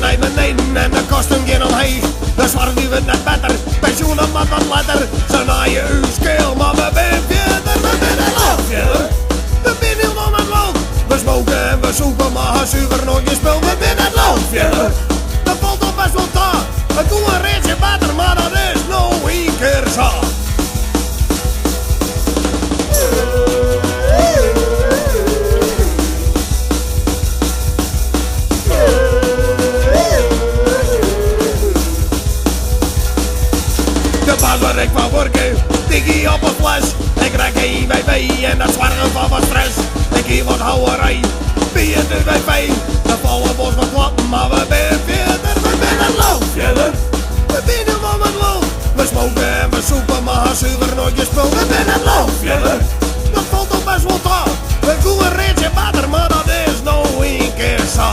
naar beneden en de kosten gaan omheen. De zwart die wordt net beter, pensioenen met wat letter. Ze naaien uw skeel, maar we zijn verder, we zijn het land verder. We zijn heel van het land. We smoken en we soepen, maar zuiver nooit gespeeld, we zijn het land verder. Dat valt op best wel taak, het doet een reetje beter, maar dat is nog één keer zo. De baas waar ik van werken, tikkie op een fles. Ik raak een IWB en dat zwargen van wat stress. Ik hier wat houwerij, wie het is bij vee. De vallen bos wat klappen, maar we zijn verder, we zijn het land verder. We zijn heel van het land. We smoken en we soepen, maar zuiver nooit gespeeld, we zijn het land verder. Dat valt op best wel taak. We doen een reetje water, maar dat is nog één keer zo.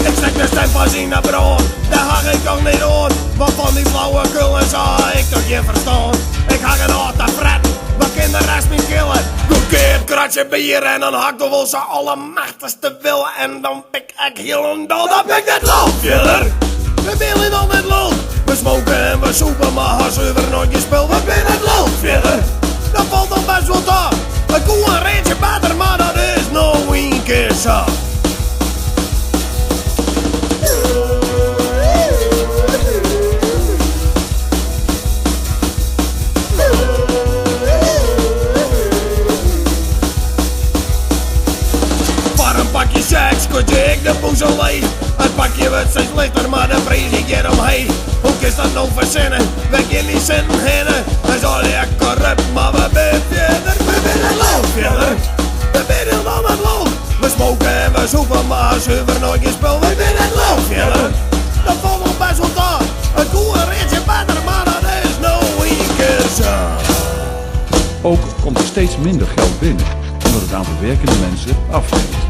Ik stek de stem van zien naar brood, daar hang ik ook niet aan. Want van die flauwekul en zo, ik toch geen verstand. Ik hang een hart te fret, wat kan de rest niet killen? Doe keer kratje bier en dan hak ik wel ze allemachtigste willen. En dan pik ik heel en dan ben ik het land verder. We willen dan het land. We smoken en we soepen, maar zuiver nooit gespeeld, we zijn het land verder. Dat valt dan best wel taak. Ik doe een reetje beter, maar dat is nog één keer zo. Pakje seks, kutje ik de poes al leeg. Het pakje wordt steeds lichter, maar de prijs ik er omheen. Hoe is dat nou verzinnen? We gaan niet zitten hinnen. We zijn lekker corrupt, maar we zijn verder. We zijn het land verder. We zijn heel van het land. We smoken en we zoeken, maar zuiver nooit gespeeld. We zijn het land verder. Dat valt nog best wel taak. Het doet een reetje beter, maar dat is nog één keer zo. Ook komt er steeds minder geld binnen, omdat het aantal werkende mensen afneemt.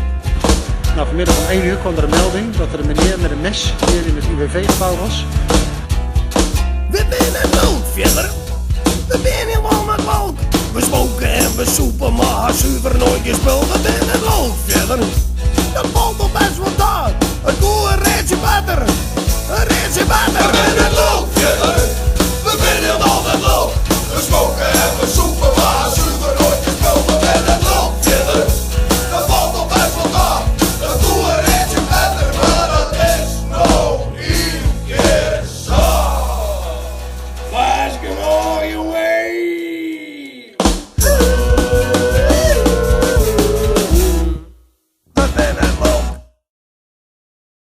Nou, vanmiddag om 1 uur kwam er een melding dat er een meneer met een mes hier in het UWV-gebouw was. We zijn het land verder. We zijn helemaal met land. We smoken en we soepen, maar zuiver nooit gespeeld. We zijn het land verder. Dat valt op best wel taak.